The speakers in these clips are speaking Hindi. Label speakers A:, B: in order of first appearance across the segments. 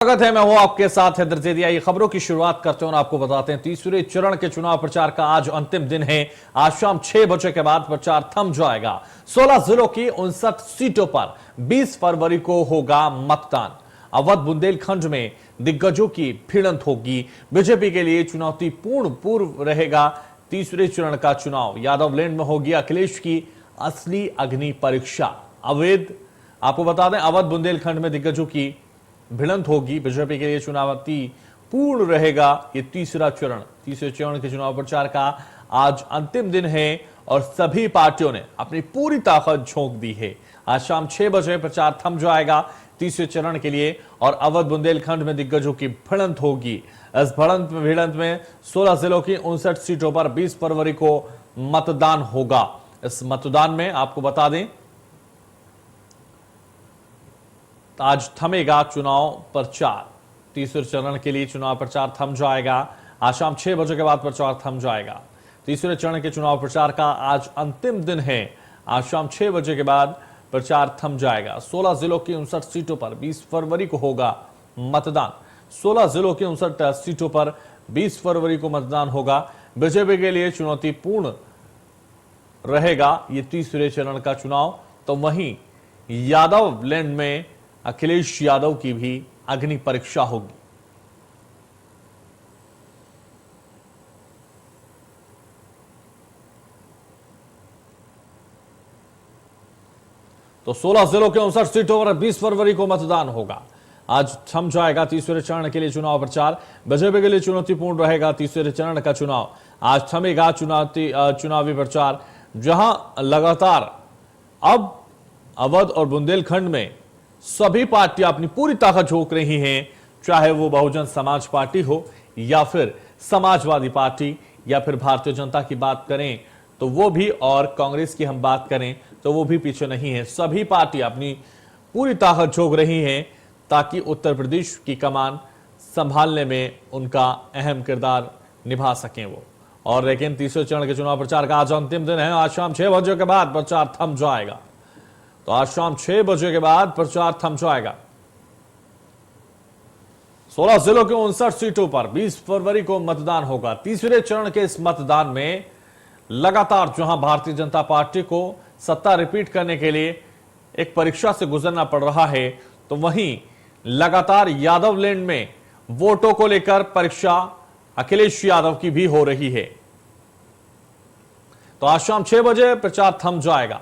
A: स्वागत है, मैं हूं आपके साथ हैदर ज़ैदी। ये खबरों की शुरुआत करते हैं और आपको बताते हैं तीसरे चरण के चुनाव प्रचार का आज अंतिम दिन है। आज शाम 6 बजे के बाद प्रचार थम जाएगा। 16 जिलों की 59 सीटों पर 20 फरवरी को होगा मतदान। अवध बुंदेलखंड में दिग्गजों की भिड़ंत होगी। बीजेपी के लिए चुनौतीपूर्ण पूर्व रहेगा तीसरे चरण का चुनाव। यादवलैंड में होगी अखिलेश की असली अग्नि परीक्षा। आपको बता दें, अवध बुंदेलखंड में दिग्गजों की भिड़ंत होगी। बीजेपी के लिए चुनौती पूर्ण रहेगा ये तीसरे चरण के चुनाव प्रचार का आज अंतिम दिन है और सभी पार्टियों ने अपनी पूरी ताकत झोंक दी है। आज शाम 6 बजे प्रचार थम जाएगा तीसरे चरण के लिए और अवध बुंदेलखंड में दिग्गजों की भिड़ंत होगी। इस भिड़ंत में 16 जिलों की 59 सीटों पर 20 फरवरी को मतदान होगा। इस मतदान में आपको बता दें, आज थमेगा चुनाव प्रचार। तीसरे चरण के लिए चुनाव प्रचार थम जाएगा। आज शाम 6 बजे के बाद प्रचार थम जाएगा। तीसरे चरण के चुनाव प्रचार का आज अंतिम दिन है। आज शाम 6 बजे के बाद प्रचार थम जाएगा। 16 जिलों की 59 सीटों पर 20 फरवरी को होगा मतदान। 16 जिलों की 59 सीटों पर 20 फरवरी को मतदान होगा। बीजेपी के लिए चुनौतीपूर्ण रहेगा ये तीसरे चरण का चुनाव। तो वहीं यादवलैंड में अखिलेश यादव की भी अग्नि परीक्षा होगी। तो 16 जिलों के 59 सीटों पर 20 फरवरी को मतदान होगा। आज थम जाएगा तीसरे चरण के लिए चुनाव प्रचार। बीजेपी के लिए चुनौतीपूर्ण रहेगा तीसरे चरण का चुनाव। आज थमेगा चुनावी प्रचार, जहां लगातार अब अवध और बुंदेलखंड में सभी पार्टियां अपनी पूरी ताकत झोंक रही हैं, चाहे वो बहुजन समाज पार्टी हो या फिर समाजवादी पार्टी या फिर भारतीय जनता की बात करें तो वो भी, और कांग्रेस की हम बात करें तो वो भी पीछे नहीं है। सभी पार्टियां अपनी पूरी ताकत झोंक रही हैं ताकि उत्तर प्रदेश की कमान संभालने में उनका अहम किरदार निभा सकें वो। और लेकिन तीसरे चरण के चुनाव प्रचार का आज अंतिम दिन है। आज शाम 6 बजे के बाद प्रचार थम जाएगा। तो आज शाम 6 बजे के बाद प्रचार थम जाएगा। 16 जिलों के 59 सीटों पर 20 फरवरी को मतदान होगा। तीसरे चरण के इस मतदान में लगातार जहां भारतीय जनता पार्टी को सत्ता रिपीट करने के लिए एक परीक्षा से गुजरना पड़ रहा है, तो वहीं लगातार यादवलैंड में वोटों को लेकर परीक्षा अखिलेश यादव की भी हो रही है। तो आज शाम 6 बजे प्रचार थम जाएगा।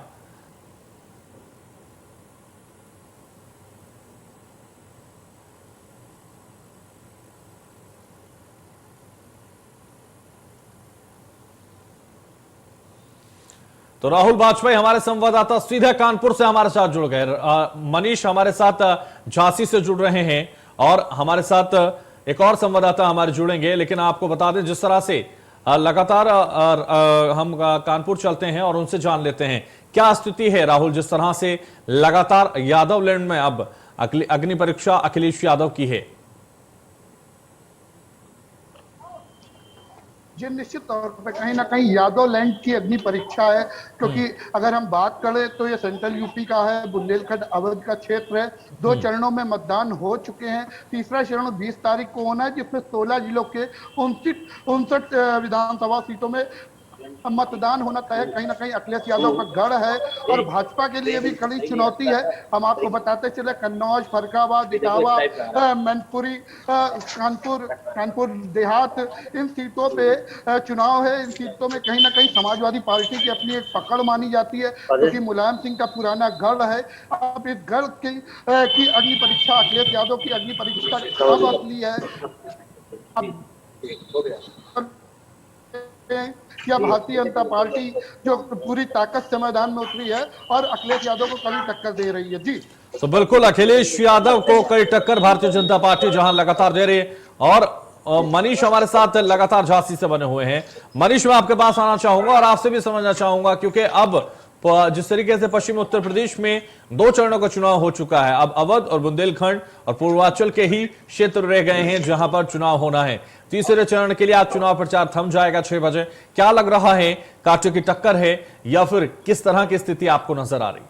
A: तो राहुल बाजपेयी हमारे संवाददाता सीधे कानपुर से हमारे साथ जुड़ गए। मनीष हमारे साथ झांसी से जुड़ रहे हैं और हमारे साथ एक और संवाददाता हमारे जुड़ेंगे। लेकिन आपको बता दें, जिस तरह से लगातार हम कानपुर चलते हैं और उनसे जान लेते हैं क्या स्थिति है। राहुल, जिस तरह से लगातार यादवलैंड में अब अग्नि परीक्षा अखिलेश यादव की है।
B: जी, निश्चित तौर पर कहीं ना कहीं यादवलैंड की अग्नि परीक्षा है, क्योंकि अगर हम बात करें तो ये सेंट्रल यूपी का है, बुंदेलखंड अवध का क्षेत्र है। 2 चरणों में मतदान हो चुके हैं। तीसरा चरण 20 तारीख को होना है, जिसमें 16 जिलों के 59 विधानसभा सीटों में मतदान होना तय है। कहीं ना कहीं अखिलेश यादव का गढ़ है और भाजपा के लिए भी कड़ी चुनौती है। हम आपको बताते चले, कन्नौज, फरक्काबाद, इटावा, मैनपुरी, कानपुर देहात, इन सीटों पे चुनाव है। इन सीटों में कहीं ना कहीं समाजवादी पार्टी की अपनी एक पकड़ मानी जाती है, क्योंकि मुलायम सिंह का पुराना गढ़ है। अब इस गढ़ की अग्नि परीक्षा, अखिलेश यादव की अग्नि परीक्षा कब असली है, क्या भारतीय जनता पार्टी जो पूरी ताकत से मैदान में उतरी है और अखिलेश यादव को कड़ी टक्कर दे रही है। जी,
A: तो बिल्कुल अखिलेश यादव को कड़ी टक्कर भारतीय जनता पार्टी जहां लगातार दे रही है। और मनीष हमारे साथ लगातार झांसी से बने हुए हैं। मनीष, मैं आपके पास आना चाहूंगा और आपसे भी समझना चाहूंगा, क्योंकि अब जिस तरीके से पश्चिमी उत्तर प्रदेश में 2 चरणों का चुनाव हो चुका है, अब अवध और बुंदेलखंड और पूर्वांचल के ही क्षेत्र रह गए हैं जहां पर चुनाव होना है। तीसरे चरण के लिए आज चुनाव प्रचार थम जाएगा 6 बजे। क्या लग रहा है, कांटे की टक्कर है या फिर किस तरह की स्थिति आपको नजर आ रही?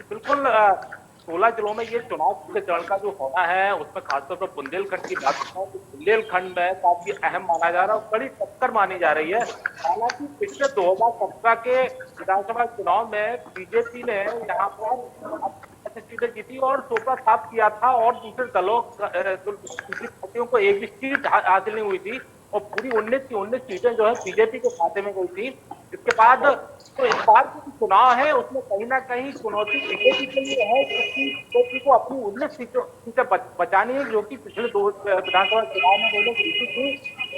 C: बिल्कुल 16 जिलों में ये चुनाव के चरण का जो होना है, उसमें खासतौर पर बुंदेलखंड की बात करें तो बुंदेलखंड में काफी अहम माना जा रहा है और कड़ी टक्कर मानी जा रही है। हालांकि पिछले 2017 के विधानसभा चुनाव में बीजेपी ने यहाँ पर सीटें जीती और टोपा साफ किया था और दूसरे दलों दूसरी पार्टियों को एक भी सीट हासिल नहीं हुई थी और पूरी 19 की 19 सीटें जो है बीजेपी के खाते में गई थी। इसके बाद तो इस बार जो चुनाव है उसमें कहीं ना कहीं चुनौती बीजेपी के लिए है, क्योंकि बीजेपी को अपनी 19 सीटें बचानी है, जो कि पिछले 2 विधानसभा चुनाव में दोनों जीती थी।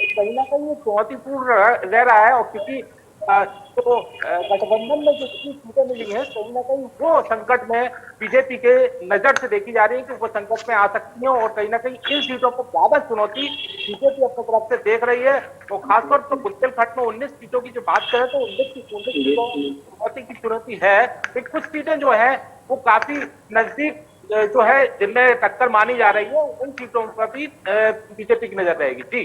C: कहीं ना कहीं ये चुनौतीपूर्ण रह रहा है और क्योंकि तो गठबंधन में जो सीटें मिली है कहीं ना कहीं वो संकट में बीजेपी के नजर से देखी जा रही है कि वो संकट में आ सकती है और कहीं ना कहीं इन सीटों पर ज्यादा चुनौती बीजेपी अपनी तरफ से देख रही है। तो खासतौर पर बुंदेलखंड में 19 सीटों की जो बात करें तो 19 सीटों चुनौती की चुनौती है, लेकिन कुछ सीटें जो है वो काफी नजदीक जो है जिनमें टक्कर मानी जा रही है, उन सीटों पर भी बीजेपी की नजर रहेगी। जी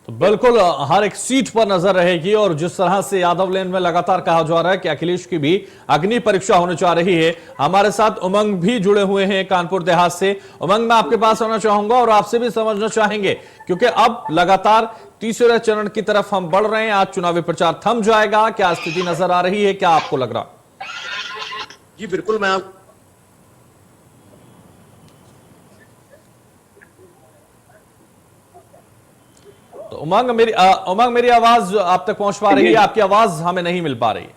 A: तो बिल्कुल हर एक सीट पर नजर रहेगी और जिस तरह से यादव लेन में लगातार कहा जा रहा है कि अखिलेश की भी अग्नि परीक्षा होने जा रही है। हमारे साथ उमंग भी जुड़े हुए हैं कानपुर देहात से। उमंग, मैं आपके पास आना चाहूंगा और आपसे भी समझना चाहेंगे, क्योंकि अब लगातार तीसरे चरण की तरफ हम बढ़ रहे हैं। आज चुनावी प्रचार थम जाएगा, क्या स्थिति नजर आ रही है, क्या आपको लग रहा?
D: जी बिल्कुल, मैं आप
A: तो उमंग मेरी आवाज आप तक पहुंच पा रही है? आपकी आवाज हमें नहीं मिल पा रही है।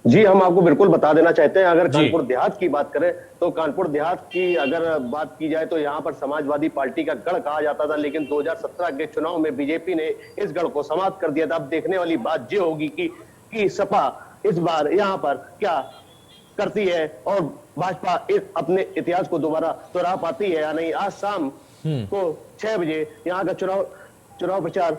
D: जी हम आपको बिल्कुल बता देना चाहते हैं। अगर कानपुर देहात की बात करें तो कानपुर देहात की अगर बात की जाए तो यहाँ पर समाजवादी पार्टी का गढ़ कहा जाता था, लेकिन 2017 के चुनाव में बीजेपी ने इस गढ़ को समाप्त कर दिया था। अब देखने वाली बात ये होगी कि सपा इस बार यहाँ पर क्या करती है और भाजपा अपने इतिहास को दोबारा दोहरा पाती है या नहीं। आज शाम को 6 बजे यहाँ का चुनाव प्रचार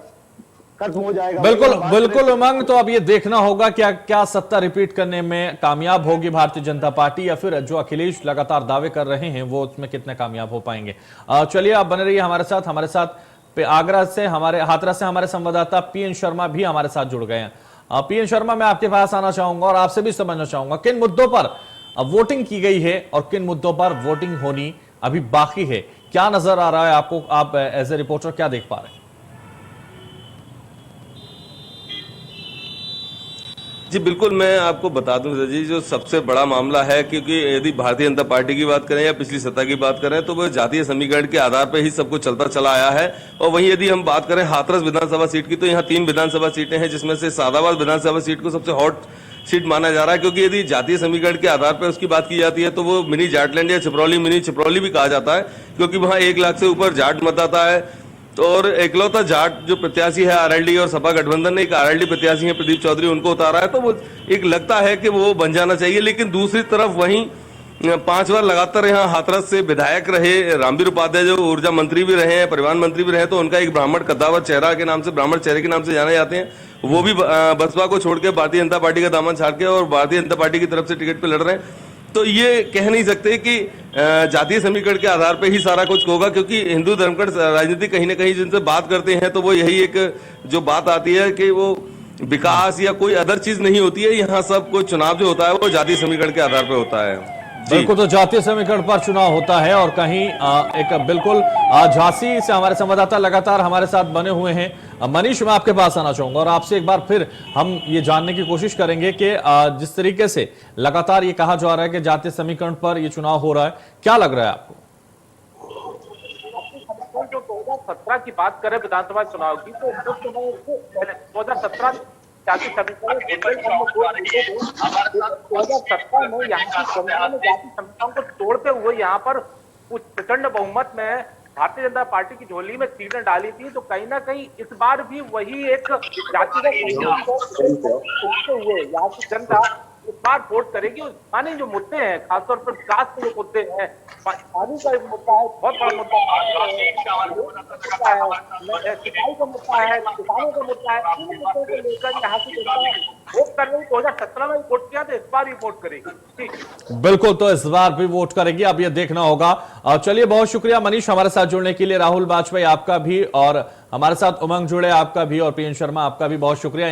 D: खत्म हो जाएगा।
A: बिल्कुल उमंग, तो अब ये देखना होगा क्या सत्ता रिपीट करने में कामयाब होगी भारतीय जनता पार्टी, या फिर जो अखिलेश लगातार दावे कर रहे हैं वो उसमें कितने कामयाब हो पाएंगे। चलिए आप बने रहिए हमारे साथ आगरा से हाथरस से हमारे संवाददाता पीएन शर्मा भी हमारे साथ जुड़ गए हैं। पीएन शर्मा, मैं आपके पास आना चाहूंगा और आपसे भी समझना चाहूंगा किन मुद्दों पर वोटिंग की गई है और किन मुद्दों पर वोटिंग होनी अभी बाकी है। क्या नजर आ रहा है आपको? आप एज ए रिपोर्टर क्या देख पा रहे हैं?
E: जी बिल्कुल, मैं आपको बता दूं जी, जो सबसे बड़ा मामला है, क्योंकि यदि भारतीय जनता पार्टी की बात करें या पिछली सत्ता की बात करें तो वो जातीय समीकरण के आधार पर ही सब कुछ चलता चला आया है। और वहीं यदि हम बात करें हाथरस विधानसभा सीट की तो यहाँ 3 विधानसभा सीटें हैं, जिसमें से सादाबाद विधानसभा सीट को सबसे हॉट सीट माना जा रहा है, क्योंकि यदि जातीय समीकरण के आधार पर उसकी बात की जाती है तो वो मिनी जाटलैंड या छिपरौली मिनी छिपरौली भी कहा जाता है, क्योंकि वहां 1 लाख से ऊपर जाट मतदाता है। तो और एकलौता जाट जो प्रत्याशी है आरएलडी और सपा गठबंधन ने एक आरएलडी प्रत्याशी है प्रदीप चौधरी, उनको उतारा है, तो वो एक लगता है कि वो बन जाना चाहिए। लेकिन दूसरी तरफ वहीं 5 बार लगातार यहाँ हाथरस से विधायक रहे रामवीर उपाध्याय, जो ऊर्जा मंत्री भी रहे हैं, परिवहन मंत्री भी रहे, तो उनका एक ब्राह्मण कद्दावर चेहरा के नाम से, ब्राह्मण चेहरे के नाम से जाने जाते हैं, वो भी बसपा को छोड़ के भारतीय जनता पार्टी का दामन छाड़ के और भारतीय जनता पार्टी की तरफ से टिकट पे लड़ रहे हैं। तो ये कह नहीं सकते कि जातीय समीकरण के आधार पे ही सारा कुछ होगा, क्योंकि हिंदू धर्म का राजनीति कहीं ना कहीं जिनसे बात करते हैं तो वो यही एक जो बात आती है कि वो विकास या कोई अदर चीज नहीं होती है। यहाँ सब कोई चुनाव जो होता है वो जातीय समीकरण के आधार पर होता है।
A: बिल्कुल, तो जातीय समीकरण पर चुनाव होता है और कहीं एक बिल्कुल झांसी से हमारे संवाददाता लगातार हमारे साथ बने हुए हैं। मनीष, मैं आपके पास आना चाहूंगा और आपसे एक बार फिर हम ये जानने की कोशिश करेंगे कि जिस तरीके से लगातार ये कहा जा रहा है कि जातीय समीकरण पर ये चुनाव हो रहा है, क्या लग रहा है आपको?
C: जो 2017 की बात करें विधानसभा चुनाव की, तो उस समय 2017 जाति समीकरण 2017 में यहाँ की जनता ने जाति समीकरण को तोड़ते हुए यहाँ पर कुछ प्रचंड बहुमत में भारतीय जनता पार्टी की झोली में सीटें डाली थी। तो कहीं ना कहीं इस बार भी वही एक जातिगत हुए यहाँ की जनता इस बार वोट करेगी। पानी जो मुद्दे हैं, खासतौर पर विकास के जो मुद्दे हैं, पानी का एक मुद्दा है, बहुत बड़ा मुद्दा है, सिंचाई का मुद्दा है, किसानों का मुद्दा है, इन मुद्दों को लेकर यहाँ की जनता वोट कर रही। 2017 में वोट किया तो इस बार भी वोट करेगी।
A: बिल्कुल, तो इस बार भी वोट करेगी, अब ये देखना होगा। चलिए, बहुत शुक्रिया मनीष हमारे साथ जुड़ने के लिए। राहुल वाजपेयी आपका भी, और हमारे साथ उमंग जुड़े आपका भी, और पीएन शर्मा आपका भी बहुत शुक्रिया।